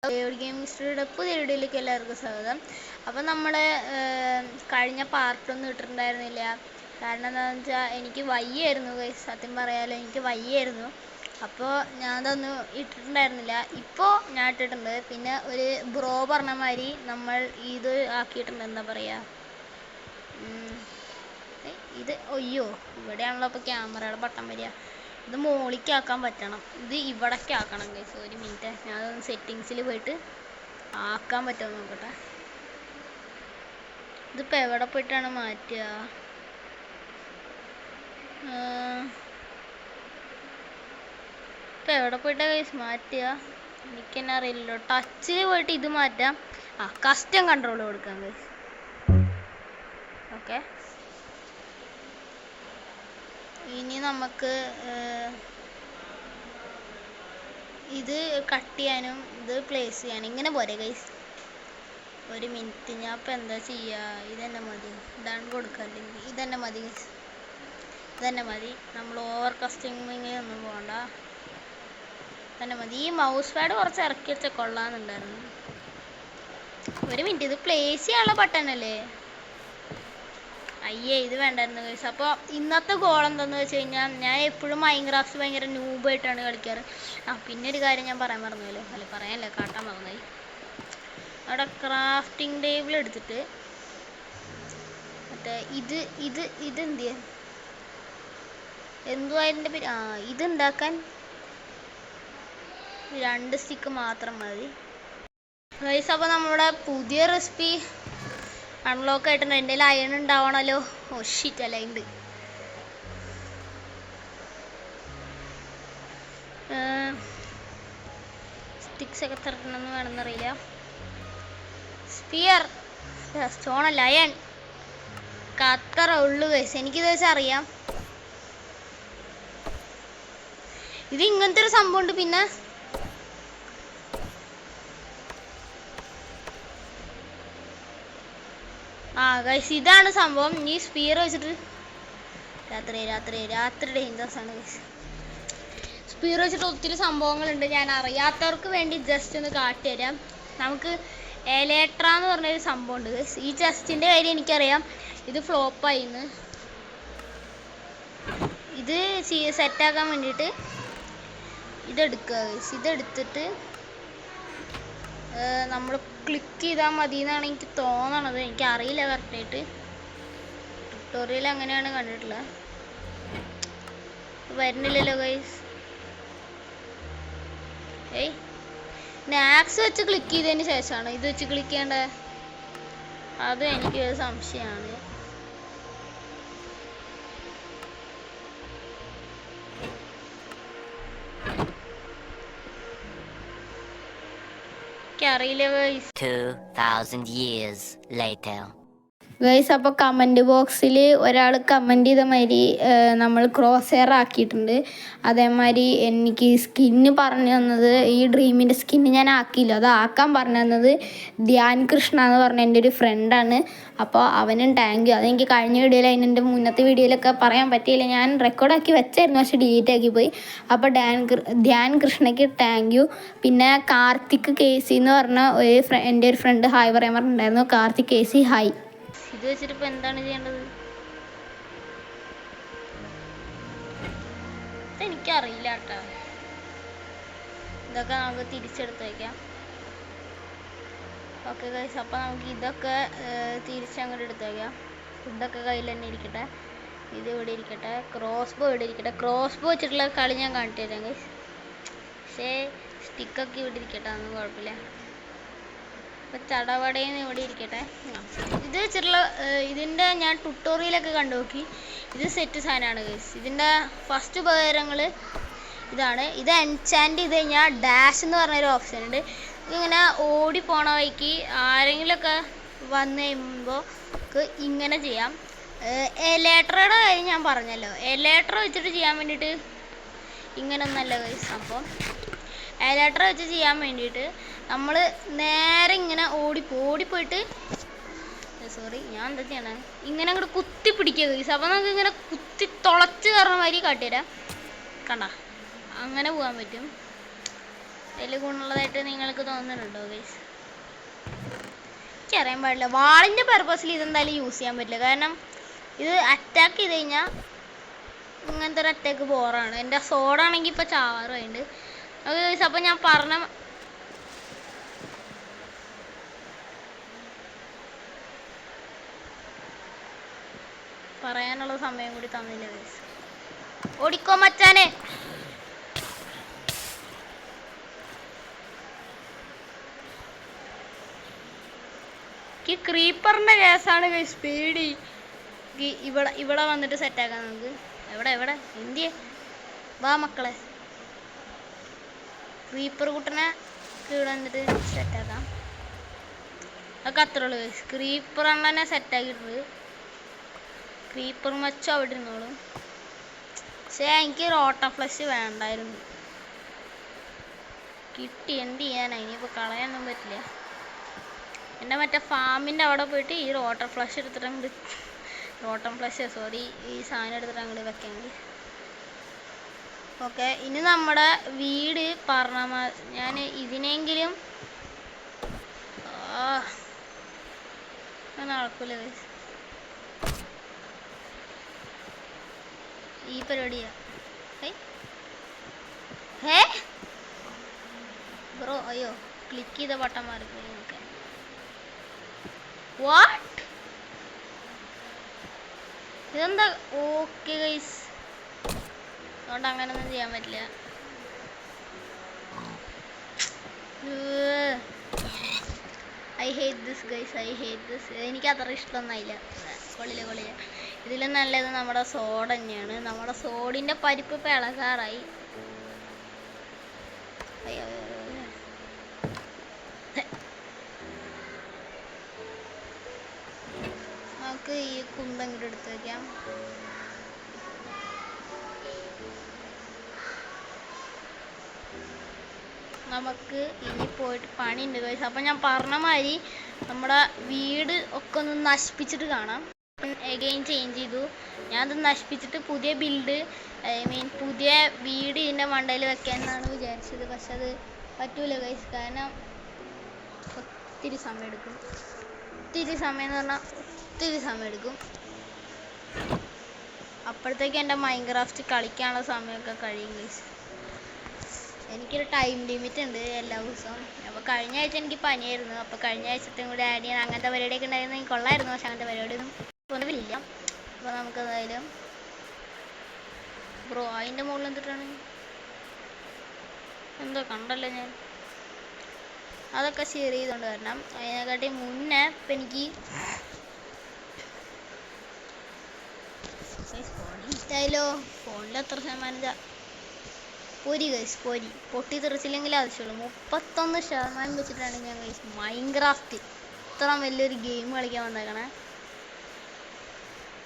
Gaming പുതിയ വീഡിയോയിലേക്ക് എല്ലാവർക്കും സ്വാഗതം. അപ്പോൾ നമ്മൾ കഴിഞ്ഞ പാർട്ടൊന്നും ഇട്ടിട്ടുണ്ടായിരുന്നില്ല. കാരണം എന്താണെന്ന് വെച്ചാൽ എനിക്ക് വയ്യായിരുന്നു, സത്യം പറയാലോ എനിക്ക് വയ്യായിരുന്നു. അപ്പോൾ ഞാനതൊന്നും ഇട്ടിട്ടുണ്ടായിരുന്നില്ല. ഇപ്പോൾ ഞാൻ ഇട്ടിട്ടുണ്ട്. പിന്നെ ഒരു ബ്രോ പറഞ്ഞ മാതിരി നമ്മൾ ഇത് ആക്കിയിട്ടുണ്ട്. എന്താ പറയുക, ഇത് അയ്യോ ഇവിടെയാണല്ലോ അപ്പോൾ ക്യാമറയുടെ ബട്ടൺ വരിക. ഇത് മുകളിലേക്കാക്കാൻ പറ്റണം, ഇത് ഇവിടേക്ക് ആക്കണം ഗൈസ്. ഒരു മിനിറ്റ്, ഞാനതൊന്ന് സെറ്റിങ്സിൽ പോയിട്ട് ആക്കാൻ പറ്റുമോ നോക്കട്ടെ. ഇതിപ്പോൾ എവിടെ പോയിട്ടാണ് മാറ്റുക? ഇപ്പം എവിടെ പോയിട്ടാണ് ഗൈസ് മാറ്റുക? എനിക്കെന്നെ അറിയില്ലല്ലോ. ടച്ചിൽ പോയിട്ട് ഇത് മാറ്റാം. കസ്റ്റം കൺട്രോൾ കൊടുക്കാം ഗൈസ്. ഓക്കെ, ഇനി നമുക്ക് ഇത് കട്ട് ചെയ്യാനും ഇത് പ്ലേസ് ചെയ്യാനും ഇങ്ങനെ പോരെ ഗൈസ്. ഒരു മിനിറ്റ്, ഞാൻ ഇപ്പം എന്താ ചെയ്യുക? ഇതന്നെ മതി, ഇതാണ് കൊടുക്കുക. അല്ലെങ്കിൽ ഇതന്നെ മതി ഗൈസ്, ഇതന്നെ മതി. നമ്മൾ ഓവർ കസ്റ്റിങ്ങിങ് ഒന്നും പോകണ്ട, തന്നെ മതി. ഈ മൗസ് പാഡ് കുറച്ച് ഇറക്കി വെച്ചാൽ കൊള്ളാമെന്നുണ്ടായിരുന്നു. ഒരു മിനിറ്റ്, ഇത് പ്ലേസ് ചെയ്യാനുള്ള ബട്ടണല്ലേ? അയ്യേ, ഇത് വേണ്ടായിരുന്നു ഗൈസ്. അപ്പോൾ ഇന്നത്തെ ഗോൾ എന്താണെന്ന് വെച്ച് കഴിഞ്ഞാൽ, ഞാൻ എപ്പോഴും മൈൻക്രാഫ്റ്റ് ഭയങ്കര ന്യൂബായിട്ടാണ് കളിക്കാറ്. പിന്നെ ഒരു കാര്യം ഞാൻ പറയാൻ മറന്നുവല്ലോ, അല്ല പറയാനല്ല, കാട്ടാൻ മറന്നായി. അവിടെ ക്രാഫ്റ്റിംഗ് ടേബിൾ എടുത്തിട്ട് മറ്റേ ഇതെന്ത് എന്തുവാ അതിൻ്റെ പേര്? ഇതുണ്ടാക്കാൻ 2 സ്റ്റിക്ക് മാത്രം മതി ഗൈസ്. അപ്പോൾ നമ്മുടെ പുതിയ റെസിപ്പി അൺലോക്ക് ആയിട്ടുണ്ട്. എൻ്റെ കയ്യിൽ അയൺ ഉണ്ടാവണമല്ലോ. ഷിറ്റ്, അല്ല ഉണ്ട്. സ്റ്റിക്സ് ഒക്കെ തരണമെന്ന് വേണമെന്നറിയില്ല. Sphere, സ്റ്റോണല്ല, iron. അത്ര ഉള്ളു ഗൈസ്, എനിക്കിത് വെച്ചാൽ അറിയാം. ഇത് ഇങ്ങനത്തെ ഒരു സംഭവം ഉണ്ട്. പിന്നെ ഗൈസ്, ഇതാണ് സംഭവം. ഈ സ്പിയർ വെച്ചിട്ട് രാത്രി ഡേഞ്ചറസ് ആണ് ഗൈസ്. സ്പിയർ വെച്ചിട്ട് ഒത്തിരി സംഭവങ്ങളുണ്ട്. ഞാൻ അറിയാത്തവർക്ക് വേണ്ടി ജസ്റ്റ് ഒന്ന് കാട്ടിത്തരാം. നമുക്ക് എലേട്ര എന്ന് പറഞ്ഞൊരു സംഭവം ഉണ്ട് ഗൈസ്. ഈ ചെസ്റ്റിൻ്റെ കാര്യം എനിക്കറിയാം, ഇത് ഫ്ലോപ്പായിന്ന്. ഇത് സെറ്റാക്കാൻ വേണ്ടിയിട്ട് ഇതെടുക്കുക ഗൈസ്. ഇതെടുത്തിട്ട് നമ്മൾ ക്ലിക്ക് ചെയ്താൽ മതി എന്നാണ് എനിക്ക് തോന്നണത്. എനിക്കറിയില്ല കറക്റ്റായിട്ട്, ട്യൂട്ടോറിയൽ അങ്ങനെയാണ് കണ്ടിട്ടുള്ളത്. വരുന്നില്ലല്ലോ ഗൈസ്. നാക്സ് വെച്ച് ക്ലിക്ക് ചെയ്തതിന് ശേഷമാണ് ഇത് വെച്ച് ക്ലിക്ക് ചെയ്യേണ്ടത്. അത് എനിക്കൊരു സംശയമാണ്. അറിയില്ല ഗൈസ്. 2000 years later. ഗൈസ്, അപ്പോൾ കമൻറ്റ് ബോക്സിൽ ഒരാൾ കമൻറ്റ് ചെയ്ത മാതിരി നമ്മൾ ക്രോസ് ഹെയർ ആക്കിയിട്ടുണ്ട്. അതേമാതിരി എനിക്ക് സ്കിന്ന് പറഞ്ഞു തന്നത്, ഈ ഡ്രീമിൻ്റെ സ്കിന്ന് ഞാൻ ആക്കിയില്ല, അത് ആക്കാൻ പറഞ്ഞു തന്നത് ധ്യാൻ കൃഷ്ണ എന്ന് പറഞ്ഞ എൻ്റെ ഒരു ഫ്രണ്ടാണ്. അപ്പോൾ അവനും താങ്ക് യു. അതെനിക്ക് കഴിഞ്ഞ വീഡിയോയിൽ, അതിൻ്റെ മുന്നത്തെ വീഡിയോയിലൊക്കെ പറയാൻ പറ്റിയില്ല. ഞാൻ റെക്കോർഡാക്കി വെച്ചായിരുന്നു, പക്ഷേ ഡിലീറ്റ് ആക്കി പോയി. അപ്പോൾ ധ്യാൻ കൃഷ്ണയ്ക്ക് താങ്ക് യു. പിന്നെ കാർത്തിക് കേസി എന്ന് പറഞ്ഞ എൻ്റെ ഒരു ഫ്രണ്ട് ഹായ് പറയാൻ പറഞ്ഞിട്ടുണ്ടായിരുന്നു. കാർത്തിക് കേസി ഹായ്. ഇത് വെച്ചിട്ട് ഇപ്പം എന്താണ് ചെയ്യേണ്ടത്? എനിക്കറിയില്ല കേട്ടോ. ഇതൊക്കെ നമുക്ക് തിരിച്ചെടുത്ത് വയ്ക്കാം. ഓക്കെ ഗൈസ്, അപ്പോൾ നമുക്ക് ഇതൊക്കെ തിരിച്ചങ്ങോട്ട് എടുത്ത് വയ്ക്കാം. ഇതൊക്കെ കയ്യിൽ തന്നെ ഇരിക്കട്ടെ, ഇത് ഇവിടെ ഇരിക്കട്ടെ, ക്രോസ് ബോ ഇവിടെ ഇരിക്കട്ടെ. ക്രോസ് ബോ വെച്ചിട്ടുള്ള കളി ഞാൻ കാണിച്ചു തരാം ഗൈസ്. പക്ഷേ സ്റ്റിക്കൊക്കെ ഇവിടെ ഇരിക്കട്ടെ, ഒന്നും കുഴപ്പമില്ല. ഇപ്പം ചടവടയിൽ ഇവിടെ ഇരിക്കട്ടെ. ഇത് വെച്ചിട്ടുള്ള ഇതിൻ്റെ ഞാൻ ട്യൂട്ടോറിയലൊക്കെ കണ്ടു നോക്കി. ഇത് സെറ്റ് സാധനമാണ് ഗൈസ്. ഇതിൻ്റെ ഫസ്റ്റ് ഉപകരണങ്ങൾ ഇതാണ്. ഇത് എൻചാൻറ്റ് ചെയ്ത് കഴിഞ്ഞാൽ ഡാഷ് എന്ന് പറഞ്ഞൊരു ഓപ്ഷൻ ഉണ്ട്. ഇങ്ങനെ ഓടി പോണ വഴിക്ക് ആരെങ്കിലുമൊക്കെ വന്നു കഴിയുമ്പോൾ ഇങ്ങനെ ചെയ്യാം. എലേട്രയുടെ കാര്യം ഞാൻ പറഞ്ഞല്ലോ, എലേട്ര വെച്ചിട്ട് ചെയ്യാൻ വേണ്ടിയിട്ട് ഇങ്ങനെയൊന്നല്ല ഗൈസ്. അപ്പം എലേട്ര വെച്ച് ചെയ്യാൻ വേണ്ടിയിട്ട് നമ്മൾ നേരെ ഇങ്ങനെ ഓടിപ്പോയിട്ട് സോറി, ഞാൻ എന്താ ചെയ്യണേ, ഇങ്ങനെ അങ്ങോട്ട് കുത്തി പിടിക്കുക ഗൈസ്. അപ്പോൾ നമുക്ക് ഇങ്ങനെ കുത്തി തുളച്ച് കയറുന്ന മാതിരി കാട്ടിത്തരാം. കണ്ട, അങ്ങനെ പോകാൻ പറ്റും. വലിയ ഗുണമുള്ളതായിട്ട് നിങ്ങൾക്ക് തോന്നുന്നുണ്ടോ ഗൈസ്? എനിക്കറിയാൻ പാടില്ല. വാളിൻ്റെ പർപ്പസിൽ ഇതെന്തായാലും യൂസ് ചെയ്യാൻ പറ്റില്ല. കാരണം ഇത് അറ്റാക്ക് ചെയ്ത് കഴിഞ്ഞാൽ ഇങ്ങനത്തെ ഒരു അറ്റാക്ക് ബോറാണ്. എൻ്റെ സോഡാണെങ്കിൽ ഇപ്പോൾ ചാവാറുണ്ട്. ഓക്കെ ഗൈസ്, അപ്പോൾ ഞാൻ പറയാനുള്ള സമയം കൂടി തന്നില്ല ഗൈസ്. ഓടിക്കോ മച്ചാനെ. ക്രീപ്പറിന്റെ കേസാണ് ഗൈസ് പേടി. ഇവിടെ വന്നിട്ട് സെറ്റാക്കാം നമുക്ക്. എവിടെ ഇന്ത്യ വാ മക്കളെ. ക്രീപ്പർ കുട്ടനെ ഇവിടെ വന്നിട്ട് സെറ്റാക്കാം. അതൊക്കെ അത്രേ ഉള്ളൂ ഗൈസ്. ക്രീപ്പർ തന്നെ സെറ്റാക്കിയിട്ടുണ്ട്. ക്രീപ്പർ മച്ച അവിടെ ഇരുന്നോളും. പക്ഷേ എനിക്ക് റോട്ട ഫ്ലഷ് വേണ്ടായിരുന്നു. കിട്ടി, എന്ത് ചെയ്യാനാ, ഇനിയിപ്പോൾ കളയാനൊന്നും പറ്റില്ല. എൻ്റെ മറ്റേ ഫാമിൻ്റെ അവിടെ പോയിട്ട് ഈ റോട്ടർ ഫ്ലഷ് എടുത്തിട്ട് അങ്ങോട്ട് ഈ സാധനം എടുത്തിട്ട് അങ്ങോട്ട് വെക്കാൻ മതി. ഓക്കെ, ഇനി നമ്മുടെ വീട് ഞാൻ ഇതിനെങ്കിലും നടക്കൂല ഈ പരിപാടിയാ. ബ്രോ അയ്യോ, ക്ലിക്ക് ചെയ്ത ബട്ടൺ മാറിപ്പോയി. ഓക്കെ, വാട്ട് ഇതെന്താ? ഓക്കെ ഗൈസ്, അതുകൊണ്ട് അങ്ങനൊന്നും ചെയ്യാൻ പറ്റില്ല. I hate this guys, I hate this. എനിക്ക് അത്ര ഇഷ്ടമൊന്നുമായില്ല. കൊള്ളില്ല. ഇതിലും നല്ലത് നമ്മുടെ സോഡ തന്നെയാണ്. നമ്മുടെ സോഡിൻ്റെ പരിപ്പ് ഇപ്പം ഇളകാറായി. അയ്യോ, നമുക്ക് ഈ കുന്തങ്ങോട്ട് എടുത്ത് വയ്ക്കാം. നമുക്ക് ഇനി പോയിട്ട് പണിയുണ്ട് ഗൈസ്. അപ്പം ഞാൻ പറഞ്ഞ മാതിരി നമ്മുടെ വീട് ഒക്കെ ഒന്ന് നശിപ്പിച്ചിട്ട് കാണാം. എഗെയിൻ ചേഞ്ച് ചെയ്തു. ഞാനത് നശിപ്പിച്ചിട്ട് പുതിയ പുതിയ വീട് ഇതിൻ്റെ മണ്ടയിൽ വെക്കാമെന്നാണ് വിചാരിച്ചത്. പക്ഷെ അത് പറ്റൂല ഗൈസ്. കാരണം ഒത്തിരി സമയം എടുക്കും. ഒത്തിരി സമയം എടുക്കും. അപ്പോഴത്തേക്ക് എൻ്റെ മൈൻക്രാഫ്റ്റ് കളിക്കാനുള്ള സമയമൊക്കെ കഴിയും ഗൈസ്. എനിക്കൊരു ടൈം ലിമിറ്റ് ഉണ്ട് എല്ലാ ദിവസവും. അപ്പോൾ കഴിഞ്ഞ ആഴ്ച എനിക്ക് പനിയായിരുന്നു. അപ്പോൾ കഴിഞ്ഞ ആഴ്ചത്തും കൂടി ആഡ് ചെയ്യാൻ അങ്ങനത്തെ പരിപാടിയൊക്കെ ഉണ്ടായിരുന്നു. എനിക്ക് കൊള്ളായിരുന്നു. പക്ഷെ അങ്ങനത്തെ പരിപാടിയൊന്നും ഒന്നുമില്ല. അപ്പോൾ നമുക്ക് എന്തായാലും ബ്രോ അതിൻ്റെ മുകളിൽ എന്തിട്ടാണ് എന്തോ കണ്ടല്ലോ ഞാൻ. അതൊക്കെ ഷെയർ ചെയ്തുകൊണ്ട് വരണം. അതിനെക്കാട്ടി മുന്നേ ഇപ്പം എനിക്ക് ഫോണിൽ എത്ര ശതമാനം പൊരി ഗൈസ്, പൊട്ടി തെറിച്ചില്ലെങ്കിൽ ആവശ്യമുള്ളൂ. 31% വെച്ചിട്ടാണ് ഞാൻ ഗൈസ് മൈൻക്രാഫ്റ്റ് ഇത്ര വലിയൊരു ഗെയിം കളിക്കാൻ വന്നേക്കണേ.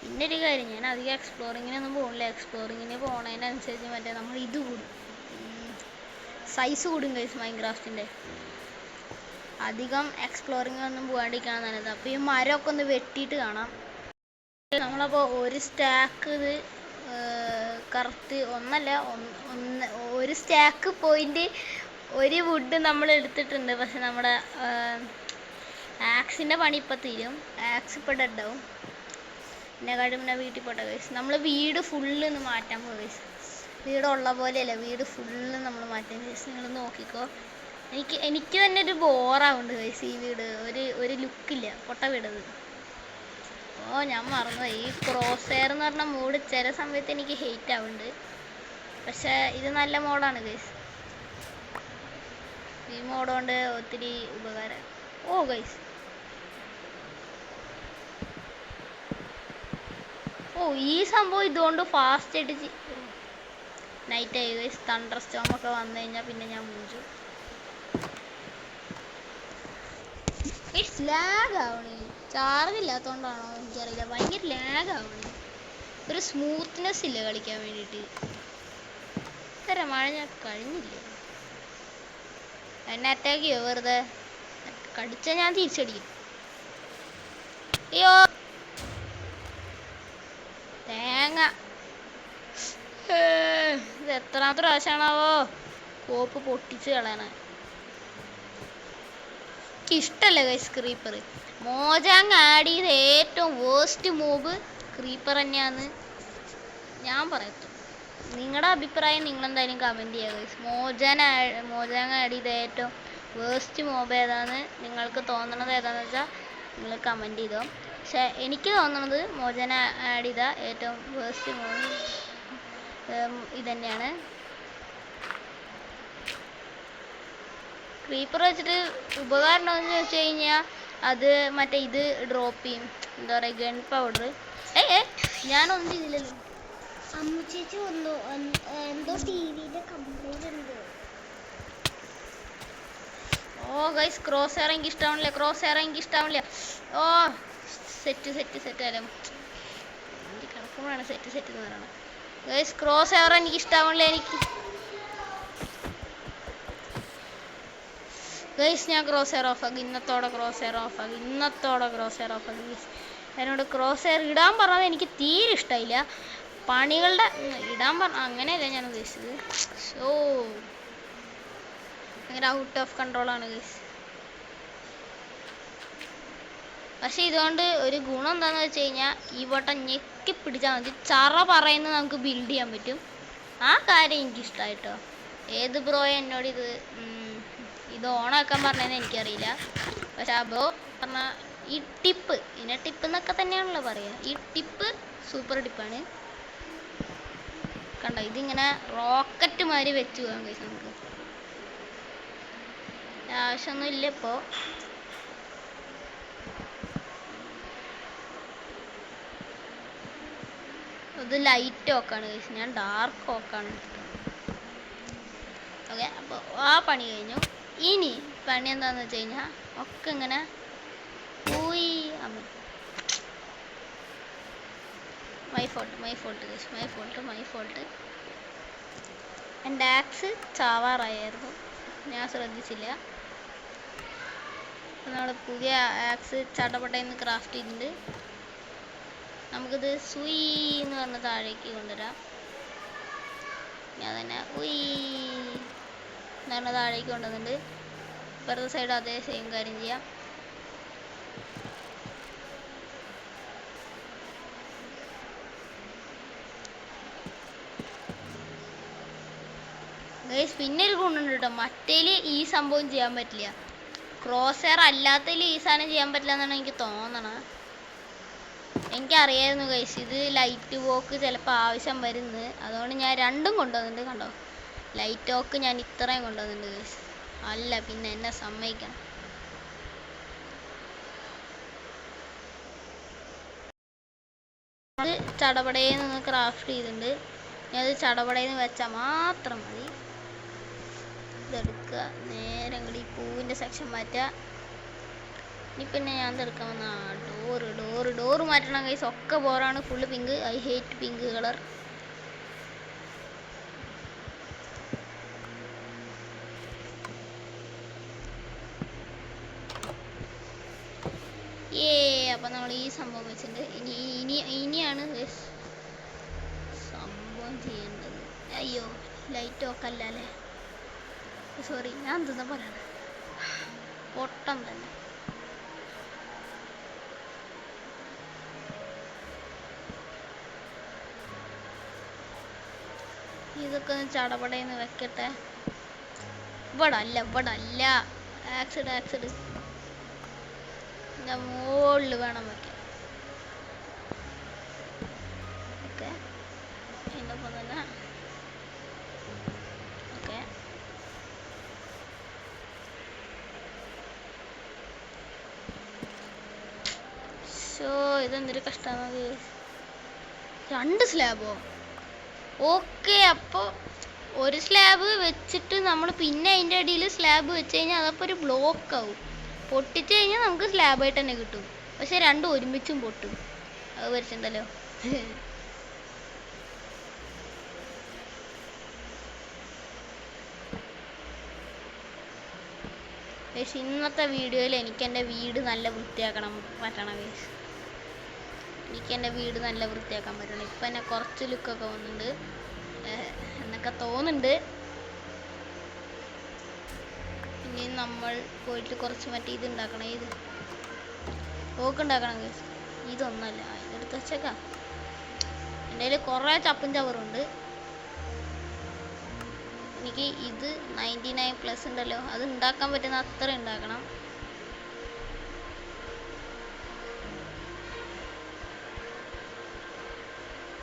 പിന്നെ ഒരു കാര്യം, ഞാൻ അധികം എക്സ്പ്ലോറിങ്ങിനൊന്നും പോകണില്ല. എക്സ്പ്ലോറിങ്ങിന് പോണതിനനുസരിച്ച് മറ്റേ നമ്മൾ ഇത് കൂടും, സൈസ് കൂടും ഗൈസ് മൈൻക്രാഫ്റ്റിൻ്റെ. അധികം എക്സ്പ്ലോറിങ്ങിനൊന്നും പോകാണ്ടിരിക്കണം നല്ലത്. അപ്പോൾ ഈ മരമൊക്കെ ഒന്ന് വെട്ടിയിട്ട് കാണാം. നമ്മളപ്പോൾ ഒരു സ്റ്റാക്ക് ഇത് കറക്റ്റ് ഒരു സ്റ്റാക്ക് പോയിന്റ് ഒരു വുഡ് നമ്മൾ എടുത്തിട്ടുണ്ട്. പക്ഷെ നമ്മുടെ ആക്സിൻ്റെ പണി ഇപ്പം തീരും. ആക്സ് ഇപ്പോൾ ഡെഡാവും. എന്നെക്കാട്ടും പിന്നെ വീട്ടിൽ പോട്ടെ ഗൈസ്. നമ്മൾ വീട് ഫുള്ള് ഒന്ന് മാറ്റാൻ പോകും ഗൈസ്. വീടുള്ള പോലെയല്ല, വീട് ഫുള്ള് നമ്മൾ മാറ്റാൻ ഗൈസ്. നിങ്ങൾ നോക്കിക്കോ. എനിക്ക് തന്നെ ഒരു ബോറാവുണ്ട് ഗൈസ്. ഈ വീട് ഒരു ലുക്കില്ല, പൊട്ട വീടത്. ഞാൻ മറന്നുപോയി. ഈ ക്രോസ് എയർ എന്ന് പറഞ്ഞ മോഡ് ചില സമയത്ത് എനിക്ക് ഹെയ്റ്റ് ആവുന്നുണ്ട്. പക്ഷെ ഇത് നല്ല മോഡാണ് ഗൈസ്. ഈ മോഡ് കൊണ്ട് ഒത്തിരി ഉപകാരം. ഗൈസ്, ഈ സംഭവം ഇതുകൊണ്ട് ഫാസ്റ്റ് ആയിട്ട് നൈറ്റ് ആയി ഗൈസ്. തണ്ടർ സ്റ്റോം ഒക്കെ വന്നു കഴിഞ്ഞാൽ പിന്നെ ഞാൻ മൂഞ്ചു. ലാഗ് ആവണേ, ചാർജ് ഇല്ലാത്തതുകൊണ്ടാണോ എനിക്കറിയില്ല. ഭയങ്കര ലാഗ് ആവണേ. ഒരു സ്മൂത്ത്നെസ് ഇല്ല കളിക്കാൻ വേണ്ടിയിട്ട്. ഇത്ര മഴ ഞാൻ കഴിഞ്ഞില്ല. എന്നെ അറ്റാക്ക് ചെയ്യോ വെറുതെ? കടിച്ചാൽ ഞാൻ തിരിച്ചടിക്കും. അയ്യോ തേങ്ങ, ഇത് എത്രാമത്തെ പ്രാവശ്യമാണാവോ കോപ്പ് പൊട്ടിച്ച് കളയണേ. എനിക്കിഷ്ടമല്ല ഗൈസ് ക്രീപ്പർ. മോജാങ് ആഡ് ചെയ്ത ഏറ്റവും വേസ്റ്റ് മൂവ് ക്രീപ്പർ തന്നെയാന്ന് ഞാൻ പറയത്തു. നിങ്ങളുടെ അഭിപ്രായം നിങ്ങളെന്തായാലും കമൻറ്റ് ചെയ്യുക ഗൈസ്. മോജാങ് ആഡ് ചെയ്ത ഏറ്റവും വേസ്റ്റ് മോബ് ഏതാന്ന് നിങ്ങൾക്ക് തോന്നണത് ഏതാണെന്ന് വെച്ചാൽ നിങ്ങൾ കമൻറ്റ് ചെയ്തോ. പക്ഷേ എനിക്ക് തോന്നുന്നത് മോജാന ആഡ് ചെയ്ത ഏറ്റവും വേസ്റ്റ് മോബ് ഇതന്നെയാണ്. ക്രീപ്പർ വെച്ചിട്ട് ഉപകാരം ഉണ്ടോയെന്ന് ചോദിച്ചു കഴിഞ്ഞാൽ അത് മറ്റേ ഇത് ഡ്രോപ്പ് ചെയ്യും, എന്താ പറയുക, ഗൺ പൗഡർ. ഞാനൊന്നും ചെയ്തില്ലല്ലോ. അമ്മുച്ചേച്ചി വന്നു. എന്തോ ടിവിയുടെ കംപ്ലൈന്റ് ഉണ്ട്. ഓ ഗൈസ് ക്രോസ് ഹെയർ എനിക്ക് ഇഷ്ടമാവില്ല, ക്രോസ് ഹെയർ എനിക്ക് ഇഷ്ടമാവില്ല. ഓ സെറ്റ് അല്ല എനിക്ക് കിടക്കുമ്പോഴാണ് സെറ്റ് എന്ന് പറയണം. ഗൈസ് ക്രോസ് ഹെയർ എനിക്ക് ഇഷ്ടമാവില്ല. എനിക്ക് ഗൈസ് ഞാൻ ക്രോസ് ഹെയർ ഓഫാക്കി, ഇന്നത്തോടെ ക്രോസ് ഹെയർ ഓഫാക്കി. ഗൈസ് എന്നോട് ക്രോസ് ഹെയർ ഇടാൻ പറഞ്ഞത് എനിക്ക് തീരെ ഇഷ്ടമായില്ല. പണികളുടെ ഇടാൻ പറഞ്ഞ അങ്ങനെയല്ല ഞാൻ ഉദ്ദേശിച്ചത്. സോ ഭയങ്കര ഔട്ട് ഓഫ് കൺട്രോളാണ് ഗൈസ്. പക്ഷെ ഇതുകൊണ്ട് ഒരു ഗുണം എന്താണെന്ന് വെച്ച് കഴിഞ്ഞാൽ ഈ വട്ടം ഞെക്കി പിടിച്ചാൽ മതി, ചറ പറയുന്നത് നമുക്ക് ബിൽഡ് ചെയ്യാൻ പറ്റും. ആ കാര്യം എനിക്കിഷ്ടമായിട്ടോ. ഏത് ബ്രോ എന്നോട് ഇത് ഓണാക്കാൻ പറഞ്ഞതെന്ന് എനിക്കറിയില്ല. പക്ഷെ ആ ബ്രോ പറഞ്ഞ ഈ ടിപ്പ്, ഇതിനെ ടിപ്പ് എന്നൊക്കെ തന്നെയാണല്ലോ പറയുക. ഈ ടിപ്പ് സൂപ്പർ ടിപ്പാണ്. കണ്ടോ, ഇതിങ്ങനെ റോക്കറ്റ് മാതിരി വെച്ച് പോകാൻ കഴിയും നമുക്ക്. ആവശ്യമൊന്നും ഇല്ല ഇപ്പോൾ. ഇത് ലൈറ്റ് ഓക്കാണ് കഴിച്ചു, ഞാൻ ഡാർക്ക് ഓക്കാണ്. ഓക്കെ, അപ്പോൾ ആ പണി കഴിഞ്ഞു. ഇനി പണി എന്താണെന്ന് വെച്ച് കഴിഞ്ഞാൽ ഒക്കെ ഇങ്ങനെ പോയി മൈ ഫോൾട്ട്. എൻ്റെ ആക്സ് ചാവാറായിരുന്നു, ഞാൻ ശ്രദ്ധിച്ചില്ല. നമ്മൾ പുതിയ ആക്സ് ചട്ടപ്പട്ടയെന്ന് ക്രാഫ്റ്റ് ചെയ്തിട്ടുണ്ട്. നമുക്കിത് സുയി എന്ന് പറഞ്ഞ താഴേക്ക് കൊണ്ടുവരാം. ഞാൻ തന്നെ ഉയ് എന്ന് പറഞ്ഞ താഴേക്ക് കൊണ്ടുവന്നിട്ടുണ്ട്. ഇപ്പുറത്തെ സൈഡ് അതേ സെയിം കാര്യം ചെയ്യാം. ഗൈസ് പിന്നെ ഒരു ഗുണമുണ്ട് കേട്ടോ, മറ്റേല് ഈ സംഭവം ചെയ്യാൻ പറ്റില്ല. ക്രോസ് ഹെയർ അല്ലാത്തതിൽ ഈ സാധനം ചെയ്യാൻ പറ്റില്ല എന്നാണ് എനിക്ക് തോന്നണത്. എനിക്കറിയായിരുന്നു ഗൈസ് ഇത് ലൈറ്റ് വോക്ക് ചിലപ്പോൾ ആവശ്യം വരുന്നത്. അതുകൊണ്ട് ഞാൻ രണ്ടും കൊണ്ടുവന്നിട്ടുണ്ട്. കണ്ടോ, ലൈറ്റ് വോക്ക് ഞാൻ ഇത്രയും കൊണ്ടുവന്നിട്ടുണ്ട് ഗൈസ്. അല്ല പിന്നെ എന്നെ സമ്മതിക്കണം. അത് ചടപടയിൽ നിന്ന് ക്രാഫ്റ്റ് ചെയ്തിട്ടുണ്ട്. ഞാൻ അത് ചടപടയിൽ നിന്ന് വെച്ചാൽ മാത്രം മതി. ഇതെടുക്കുക, നേരെ അങ്ങോട്ട് ഈ പൂവിൻ്റെ സെക്ഷൻ മാറ്റുക. ഇനി പിന്നെ ഞാൻ ഇതെടുക്കാൻ വന്ന ഡോറ് മാറ്റണം ഗൈസ്. ഒക്കെ ബോറാണ്, full pink. I hate pink colour. അപ്പം നമ്മൾ ഈ സംഭവം വെച്ചിട്ടുണ്ട്. ഇനിയാണ് സംഭവം ചെയ്യേണ്ടത്. അയ്യോ, ലൈറ്റ് ഒക്കെ അല്ല അല്ലേ, സോറി. ഞാൻ എന്താ പറയണത്, പൊട്ടം തന്നെ. ഇതൊക്കെ ഒന്ന് ചടപടയെന്ന് വെക്കട്ടെ. ഇവിടെ അല്ല ആക്സിഡ് എൻ്റെ മുകളിൽ വേണം വെക്കാൻ. ഓക്കെ, അതിൻ്റെ ഒപ്പം തന്നെ ഓക്കെ. സോ ഇതെന്തൊരു കഷ്ടമാണ്. 2 സ്ലാബോ? ഓക്കെ, അപ്പോൾ ഒരു സ്ലാബ് വെച്ചിട്ട് നമ്മൾ പിന്നെ അതിൻ്റെ അടിയിൽ സ്ലാബ് വെച്ച് കഴിഞ്ഞാൽ അതപ്പോൾ ഒരു ബ്ലോക്ക് ആവും. പൊട്ടിച്ച് കഴിഞ്ഞാൽ നമുക്ക് സ്ലാബായിട്ട് തന്നെ കിട്ടും. പക്ഷെ രണ്ടും ഒരുമിച്ചും പൊട്ടും. അത് വരച്ചിട്ടുണ്ടല്ലോ. പക്ഷെ ഇന്നത്തെ വീഡിയോയിൽ എനിക്ക് എൻ്റെ വീട് നല്ല വൃത്തിയാക്കണം പറ്റണം. എനിക്ക് എൻ്റെ വീട് നല്ല വൃത്തിയാക്കാൻ പറ്റണം. ഇപ്പം എന്നെ കുറച്ച് ലുക്കൊക്കെ വന്നിട്ടുണ്ട് എന്നൊക്കെ തോന്നുന്നുണ്ട്. ഇനി നമ്മൾ പോയിട്ട് കുറച്ച് മറ്റേ ഇത് ഉണ്ടാക്കണം. ഇത് ഓക്ക് ഉണ്ടാക്കണം ഗൈസ്. ഇതൊന്നല്ല, ഇതെടുത്ത് വെച്ചേക്കാം. എൻ്റെ കയ്യിൽ കുറേ ചപ്പും ചവറുണ്ട്. എനിക്ക് ഇത് 99+ ഉണ്ടല്ലോ, അത് ഉണ്ടാക്കാൻ പറ്റുന്ന അത്ര ഉണ്ടാക്കണം.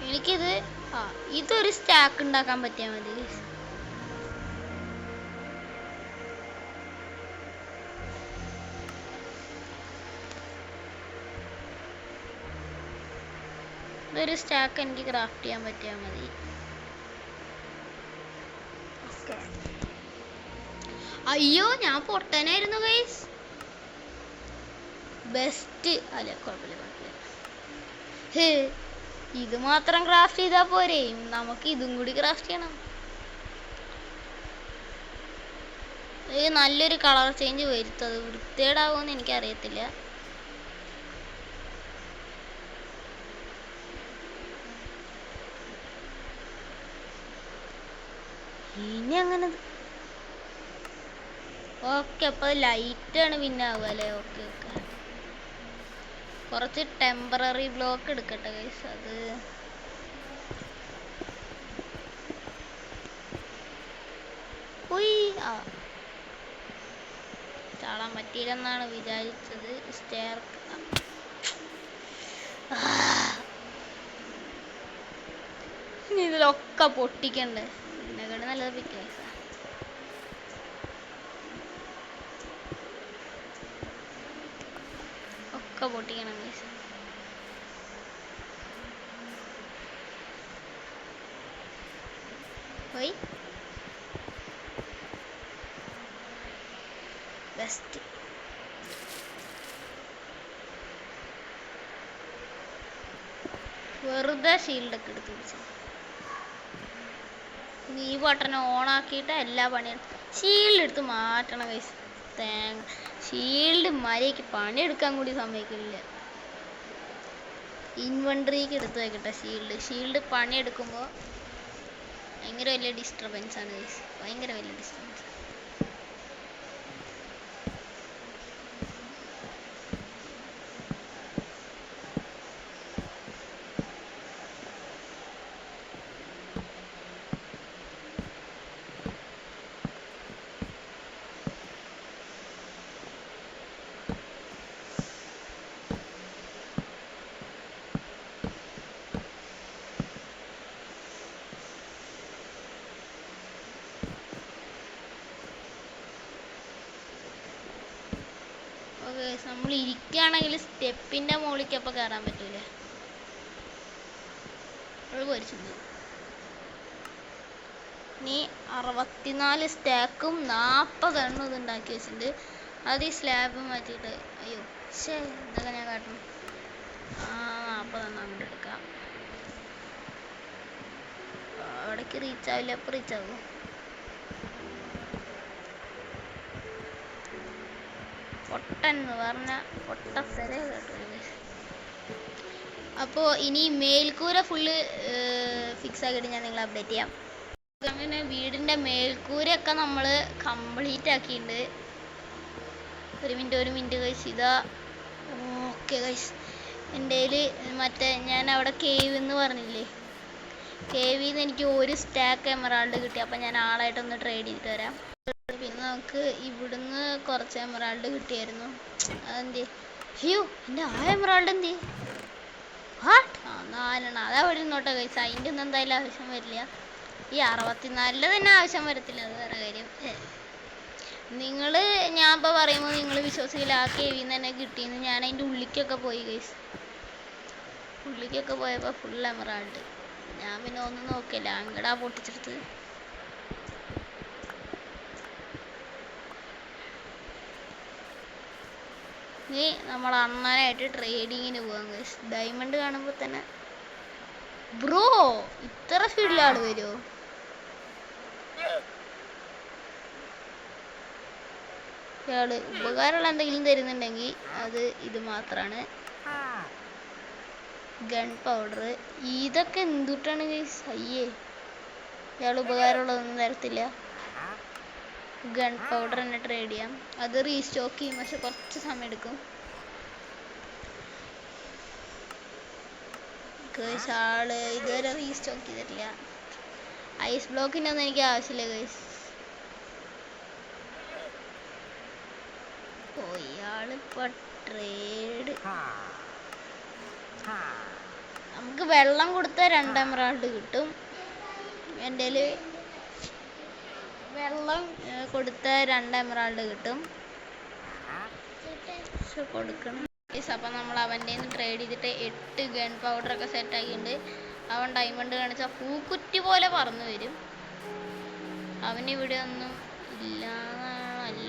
എനിക്കിത് ഇതൊരു സ്റ്റാക്ക് ഉണ്ടാക്കാൻ പറ്റിയാൽ മതി. ഇതൊരു സ്റ്റാക്ക് എനിക്ക് ക്രാഫ്റ്റ് ചെയ്യാൻ പറ്റിയാൽ മതി. അയ്യോ, ഞാൻ പൊട്ടനായിരുന്നു ഗൈസ്. ബെസ്റ്റ് അല്ല, കുഴപ്പമില്ല. ഇത് മാത്രം ക്രാഫ്റ്റ് ചെയ്താൽ പോരെ, നമുക്ക് ഇതും കൂടി ക്രാഫ്റ്റ് ചെയ്യണം. നല്ലൊരു കളർ ചേഞ്ച് വരുത്തത് വൃത്തികേടാവുമെന്ന് എനിക്കറിയത്തില്ല. ഇനി അങ്ങനെ ഓക്കെ. അപ്പൊ ലൈറ്റാണ് പിന്നെ ആവുക അല്ലേ? ഓക്കെ. കുറച്ച് ടെമ്പററി ബ്ലോക്ക് എടുക്കട്ടെ ഗൈസ്. അത് ചാടാൻ പറ്റിയില്ലെന്നാണ് വിചാരിച്ചത്. സ്റ്റെയർ ഇതിലൊക്കെ പൊട്ടിക്കണ്ടേ? ഇതിനെക്കാട് നല്ലത് പിക്കാക്സ്. ഒക്കെ പൊട്ടിക്കണം ഗൈസ്. പോയി ബെസ്റ്റ്. വെറുതെ ഷീൽഡൊക്കെ എടുത്ത് പിടിച്ചു. ഈ ബട്ടൺ ഓണാക്കിയിട്ട് എല്ലാ പണിയും ഷീൽഡ് എടുത്ത് മാറ്റണം ഗൈസ്. ഷീൽഡ് മര്യാദയ്ക്ക് പണിയെടുക്കാൻ കൂടി സമ്മതിക്കില്ല. ഇൻവെൻട്രിക്ക് എടുത്ത് വെക്കട്ടെ ഷീൽഡ് പണിയെടുക്കുമ്പോൾ ഭയങ്കര വലിയ ഡിസ്റ്റർബൻസ് ആണ് ഗൈസ്. ഭയങ്കര വലിയ ഡിസ്റ്റർബൻസ്. നമ്മൾ ഇരിക്കുകയാണെങ്കിൽ സ്റ്റെപ്പിന്റെ മുകളിലേക്ക് അപ്പം കയറാൻ പറ്റൂല. ഇനി 64 സ്റ്റാക്കും 40 എണ്ണം ഇത് ഉണ്ടാക്കി വെച്ചിട്ടുണ്ട്. അത് ഈ സ്ലാബ് മാറ്റിയിട്ട് അയ്യോ ഇതൊക്കെ ഞാൻ കാട്ടണം. 40 എണ്ണം അങ്ങോട്ട് എടുക്കാം. അവിടേക്ക് റീച്ച് ആവില്ല. എപ്പോൾ റീച്ച് ആകുമോ? പൊട്ടെന്ന് പറഞ്ഞ പൊട്ടത്തരെ കേട്ടോ. അപ്പോൾ ഇനി മേൽക്കൂര ഫുള്ള് ഫിക്സ് ആക്കിയിട്ട് ഞാൻ നിങ്ങളെ അപ്ഡേറ്റ് ചെയ്യാം. അങ്ങനെ വീടിൻ്റെ മേൽക്കൂരയൊക്കെ നമ്മൾ കംപ്ലീറ്റ് ആക്കിയിട്ടുണ്ട്. ഒരു മിനിറ്റ് കഴിച്ച് ഇതാ. ഓക്കെ കഴിച്ച് എൻ്റെ കയ്യിൽ മറ്റേ ഞാൻ അവിടെ കേവ് എന്ന് പറഞ്ഞില്ലേ, കേവിൽ നിന്ന് എനിക്ക് ഒരു സ്റ്റാക്ക് എമറാൾഡ് കിട്ടി. അപ്പം ഞാൻ ആളായിട്ടൊന്ന് ട്രേഡ് ചെയ്തിട്ട് വരാം. പിന്നെ നമുക്ക് ഇവിടുന്ന് കുറച്ച് എമറാൾഡ് കിട്ടിയായിരുന്നു. അതെന്തേ? അയ്യോ എൻ്റെ എമറാൾഡ് എന്തേ? 4 അതാ അവിടെ ഇരുന്നോട്ടെ കഴിച്ച. അതിൻ്റെ ഒന്നും എന്തായാലും ആവശ്യം വരില്ല. ഈ 64 തന്നെ ആവശ്യം വരത്തില്ല, അത് വേറെ കാര്യം. നിങ്ങൾ ഞാൻ ഇപ്പോൾ പറയുമ്പോൾ നിങ്ങൾ വിശ്വസിക്കില്ല. ആ കേവിൽ നിന്ന് തന്നെ കിട്ടിയെന്ന്. ഞാൻ അതിൻ്റെ ഉള്ളിലേക്കൊക്കെ പോയി ഗൈസ്. ഉള്ളിലേക്കൊക്കെ പോയപ്പോൾ ഫുൾ എമറാൾഡ്. ഞാൻ പിന്നെ ഒന്നും നോക്കില്ല, അങ്ങടാ പൊട്ടിച്ചെടുത്ത്. ഇനി നമ്മൾ അണ്ണനായിട്ട് ട്രേഡിങ്ങിന് പോകാം ഗൈസ്. ഡയമണ്ട് കാണുമ്പോൾ തന്നെ ബ്രോ ഇത്ര സ്പീഡിൽ ആൾ വരുമോ? ഇയാള് ഉപകാരമുള്ള എന്തെങ്കിലും തരുന്നുണ്ടെങ്കിൽ അത് ഇത് മാത്രമാണ്. ഗൺ പൗഡർ ഇതൊക്കെ എന്തുട്ടാണ് ഗൈസ്? അയ്യേ ഇയാൾ ഉപകാരമുള്ളതൊന്നും തരത്തില്ല. ഗൺ പൗഡർ തന്നെ ട്രേഡ് ചെയ്യാം. അത് റീസ്റ്റോക്ക് ചെയ്യും, പക്ഷെ കുറച്ച് സമയം എടുക്കും. ആള് ഇതുവരെ റീസ്റ്റോക്ക് ചെയ്തിട്ടില്ല. ഐസ് ബ്ലോക്കിൻ്റെ ഒന്നും എനിക്ക് ആവശ്യമില്ല ഗൈസ്. ഇയാളിപ്പോ ട്രേഡ് നമുക്ക് വെള്ളം കൊടുത്താൽ 2 എമറാൾഡ് കിട്ടും. എൻ്റെ വെള്ളം കൊടുത്താൽ 2 എമറാൾഡ് കിട്ടും. പക്ഷെ കൊടുക്കണം. അപ്പം നമ്മൾ അവൻ്റെ ട്രേഡ് ചെയ്തിട്ട് 8 ഗൺ പൗഡറൊക്കെ സെറ്റാക്കിയിട്ടുണ്ട്. അവൻ ഡയമണ്ട് കാണിച്ചാൽ പൂക്കുറ്റി പോലെ പറന്നു വരും. അവനിവിടെ ഒന്നും ഇല്ലാന്നല്ല.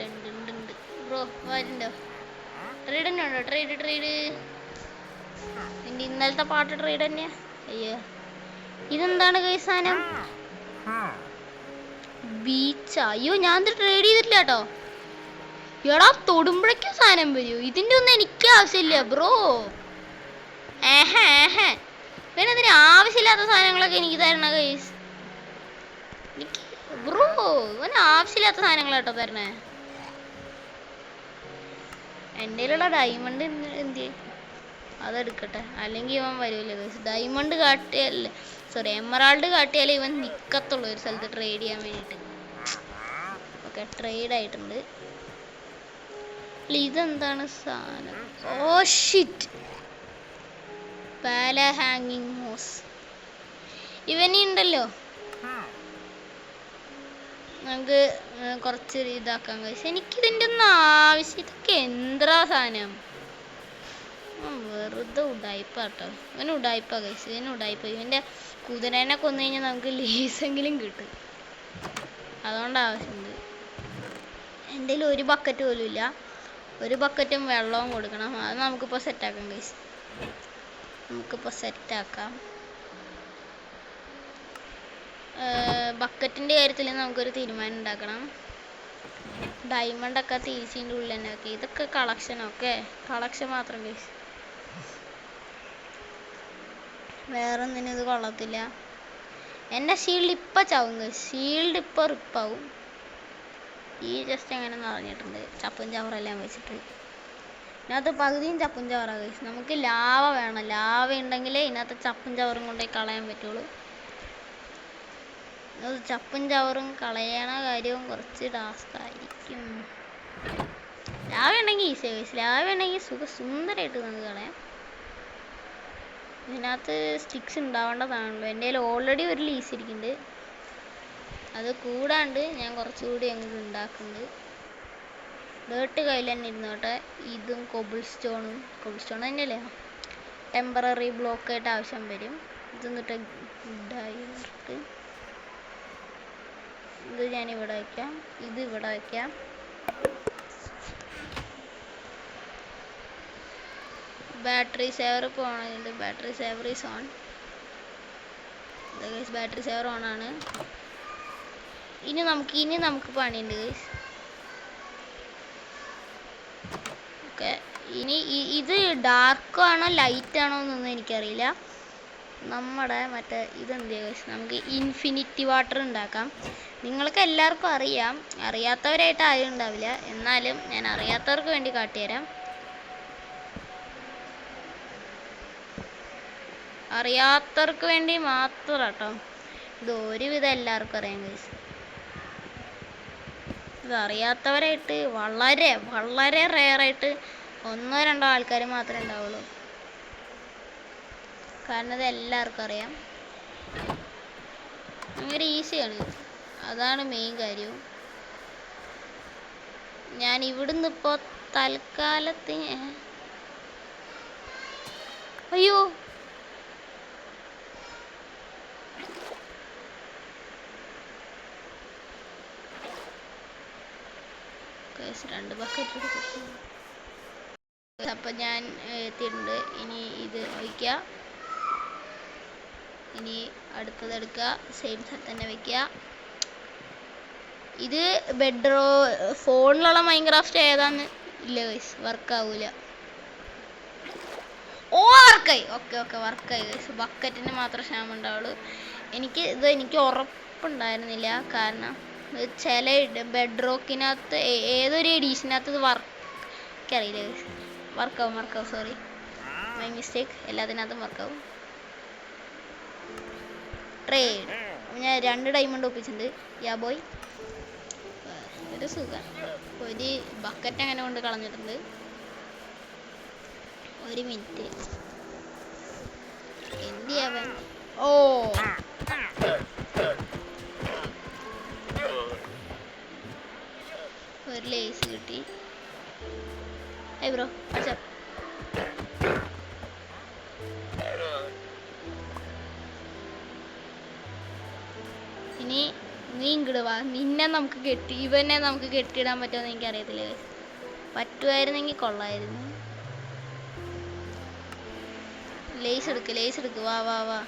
ഉണ്ട് ബ്രോ വരുന്നുണ്ടോ? ട്രേഡ് തന്നെ ഉണ്ടോ? ട്രേഡ് നിന്റെ ഇന്നലത്തെ പാട്ട് ട്രേഡ് തന്നെയാ. അയ്യോ ഇതെന്താണ് കൈ സാധനം? ബീച്ചാ? അയ്യോ ഞാൻ ഇത് ട്രേഡ് ചെയ്തിട്ടില്ല കേട്ടോ. എടാ തൊടുമ്പോഴേക്കും സാധനം വരൂ. ഇതിൻ്റെ ഒന്നും എനിക്ക് ആവശ്യമില്ല ബ്രോ. പിന്നെ അതിന് ആവശ്യമില്ലാത്ത സാധനങ്ങളൊക്കെ എനിക്ക് തരണ ഗൈസ്. എനിക്ക് ബ്രോ ഇവന് ആവശ്യമില്ലാത്ത സാധനങ്ങളാട്ടോ തരണേ. എൻ്റെ ഡയമണ്ട് എന്ത് അതെടുക്കട്ടെ, അല്ലെങ്കിൽ ഇവൻ വരുമല്ലോ ഗൈസ്. ഡയമണ്ട് കാട്ടിയല്ലേ, സോറി എമറാൾഡ് കാട്ടിയാലേ ഇവൻ നിൽക്കത്തുള്ളൂ ഒരു സ്ഥലത്ത് ട്രേഡ് ചെയ്യാൻ വേണ്ടിയിട്ട്. ഓക്കെ ട്രേഡ് ആയിട്ടുണ്ട്. ഇതെന്താണ് സാധനം? ഓ ഷിറ്റ്, പാല ഹാങ്ങിങ് മോസ്. ഇവനുണ്ടല്ലോ, നമുക്ക് കുറച്ച് ഇതാക്കാൻ കഴിച്ചു. എനിക്കിതിൻ്റെ ഒന്നും ആവശ്യം. ഇതൊക്കെ എന്താ സാധനം? വെറുതെ ഉടായ്പാട്ടോ. ഇവന് ഉടായ്പാ കഴിച്ചു. ഇവന് ഉടായ്പ. ഇവൻ്റെ കുതിരേനെ കൊന്നു കഴിഞ്ഞാൽ നമുക്ക് ലീസെങ്കിലും കിട്ടും. അതുകൊണ്ട് ആവശ്യമുണ്ട്. എൻ്റെ ഒരു ബക്കറ്റ് പോലും ഇല്ല. ഒരു ബക്കറ്റും വെള്ളവും കൊടുക്കണം. അത് നമുക്കിപ്പോൾ സെറ്റാക്കാം ഗൈസ്. നമുക്കിപ്പോൾ സെറ്റാക്കാം. ബക്കറ്റിൻ്റെ കാര്യത്തിൽ നമുക്കൊരു തീരുമാനം ഉണ്ടാക്കണം. ഡയമണ്ടൊക്കെ തിരിച്ചിൻ്റെ ഉള്ളിൽ തന്നെ വെക്കുക. ഇതൊക്കെ കളക്ഷനൊക്കെ കളക്ഷൻ മാത്രം ഗൈസ്. വേറൊന്നിനും ഇത് കൊള്ളത്തില്ല. എൻ്റെ ഷീൽഡ് ഇപ്പം ചാവും ഗൈസ്. ഷീൽഡ് ഇപ്പോൾ റിപ്പാവും. ഈ ജസ്റ്റ് എങ്ങനെ നിറഞ്ഞിട്ടുണ്ട് ചപ്പും ചവറെല്ലാം വെച്ചിട്ട്. ഇതിനകത്ത് പകുതിയും ചപ്പും ചവറാണ് ഗൈസ്. നമുക്ക് ലാവ വേണം. ലാവ ഉണ്ടെങ്കിലേ ഇതിനകത്ത് ചപ്പും ചവറും കൊണ്ടേ കളയാൻ പറ്റുള്ളൂ. അത് ചപ്പും ചവറും കളയണ കാര്യവും കുറച്ച് ടാസ്ക് ആയിരിക്കും. ലാവ ഉണ്ടെങ്കിൽ ഈസി ഗൈസ്. ലാവ ഉണ്ടെങ്കിൽ സുന്ദരമായിട്ട് നമുക്ക് കളയാം. ഇതിനകത്ത് സ്റ്റിക്സ് ഉണ്ടാവേണ്ടതാണല്ലോ. എൻ്റെ കയ്യിൽ ഓൾറെഡി ഒരു ലീസ് ഇരിക്കുന്നുണ്ട്. അത് കൂടാണ്ട് ഞാൻ കുറച്ചുകൂടി അങ്ങോട്ട് ഉണ്ടാക്കുന്നുണ്ട്. ഡേർട്ട് കയ്യിൽ തന്നെ ഇരുന്നോട്ടെ. ഇതും കൊബിൾ സ്റ്റോൺ തന്നെയല്ലേ, ടെമ്പററി ബ്ലോക്കായിട്ട് ആവശ്യം വരും. ഇതൊന്നിട്ട് ഡയറക്റ്റ് ഇത് ഞാനിവിടെ വയ്ക്കാം. ഇത് ഇവിടെ വയ്ക്കാം. ബാറ്ററി സേവർ ഇപ്പോൾ ഓൺ ആയിട്ടുണ്ട്. Battery saver is on. Battery saver on ആണ്. ഇനി നമുക്ക് പണിയുണ്ട് ഗൈസ്. ഓക്കെ ഇനി ഇത് ഡാർക്ക് ആണോ ലൈറ്റ് ആണോ എന്നൊന്നും എനിക്കറിയില്ല. നമ്മുടെ മറ്റേ ഇതെന്ത് ഗൈസ്, നമുക്ക് ഇൻഫിനിറ്റി വാട്ടർ ഉണ്ടാക്കാം. നിങ്ങൾക്ക് എല്ലാവർക്കും അറിയാം. അറിയാത്തവരായിട്ട് ആരും ഉണ്ടാവില്ല. എന്നാലും ഞാൻ അറിയാത്തവർക്ക് വേണ്ടി കാട്ടിത്തരാം. അറിയാത്തവർക്ക് വേണ്ടി മാത്രം കേട്ടോ. ഇത് ഒരുവിധം എല്ലാവർക്കും അറിയാം ഗൈസ്. ഇത് അറിയാത്തവരായിട്ട് വളരെ വളരെ റെയറായിട്ട് 1-2 ആൾക്കാർ മാത്രമേ ഉണ്ടാവുള്ളൂ. കാരണം ഇത് എല്ലാവർക്കും അറിയാം. ഭയങ്കര ഈസിയാണ്. അതാണ് മെയിൻ കാര്യം. ഞാൻ ഇവിടുന്ന് ഇപ്പോൾ തൽക്കാലത്തിന് അയ്യോ രണ്ട് ബക്കറ്റ് എടുക്കും. അപ്പം ഞാൻ എത്തിയിട്ടുണ്ട്. ഇനി ഇത് വയ്ക്കുക. ഇനി അടുത്തതെടുക്കുക. സെയിം സ്ഥലത്ത് തന്നെ വയ്ക്കുക. ഇത് ഫോണിലുള്ള മൈൻക്രാഫ്റ്റ് ഏതാന്ന് ഇല്ല ഗൈസ്, വർക്കാവൂല. വർക്കായി. ഓക്കെ വർക്കായി ഗൈസ്. ബക്കറ്റിന് മാത്രം ക്ഷാമം ഉണ്ടാവുള്ളൂ. എനിക്ക് ഉറപ്പുണ്ടായിരുന്നില്ല. കാരണം ചില ബെഡ് ഏതൊരു എഡീഷനകത്ത് ഇത് വർക്കറിയില്ല. വർക്കാവും സോറി, മൈ മിസ്റ്റേക്ക്. എല്ലാത്തിനകത്തും വർക്കാവും. ട്രേഡ് ഞാൻ 2 ഡയമണ്ട് ഒപ്പിച്ചിട്ടുണ്ട്. യാ ബോയ്, ഒരു സുഖം. ഒരു ബക്കറ്റ് അങ്ങനെ കൊണ്ട് കളഞ്ഞിട്ടുണ്ട്. 1 മിനിറ്റ് എന്ത് ചെയ്യാൻ. ഓ ഒരു ലേസ് കിട്ടി. ഹേ ബ്രോ, വാട്സ്ആപ്പ്. ഇനി നീ ഇങ്ങോട്ട് വാ. ഇവനെ നമുക്ക് കെട്ടിയിടാൻ പറ്റുമെന്ന് എനിക്കറിയത്തില്ല. പറ്റുമായിരുന്നെങ്കിൽ കൊള്ളായിരുന്നു. ലേസ് എടുക്ക്. വാ.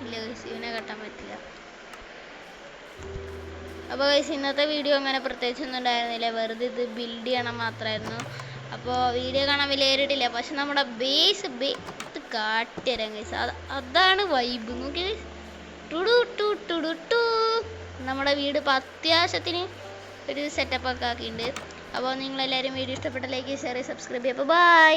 ഇല്ല ഗൈസ്, ഇവനെ കെട്ടാൻ പറ്റില്ല. അപ്പോൾ ഗൈസ്, ഇന്നത്തെ വീഡിയോ അങ്ങനെ പ്രത്യേകിച്ചൊന്നും ഉണ്ടായിരുന്നില്ല. വെറുതെ ഇത് ബിൽഡ് ചെയ്യണം മാത്രമായിരുന്നു. അപ്പോൾ വീഡിയോ കാണാൻ വിലയേറിയിട്ടില്ല. പക്ഷെ നമ്മുടെ ബേസ് കാട്ടിത്തരാം ഗൈസ്. അതാണ് വൈബ്. നോക്കി, നമ്മുടെ വീട് ഇപ്പോൾ അത്യാവശ്യത്തിന് ഒരു സെറ്റപ്പൊക്കെ ആക്കിയിട്ടുണ്ട്. അപ്പോൾ നിങ്ങളെല്ലാവരും വീഡിയോ ഇഷ്ടപ്പെട്ട ലൈക്ക്, ഷെയർ, സബ്സ്ക്രൈബ് ചെയ്യുക. അപ്പോൾ ബൈ.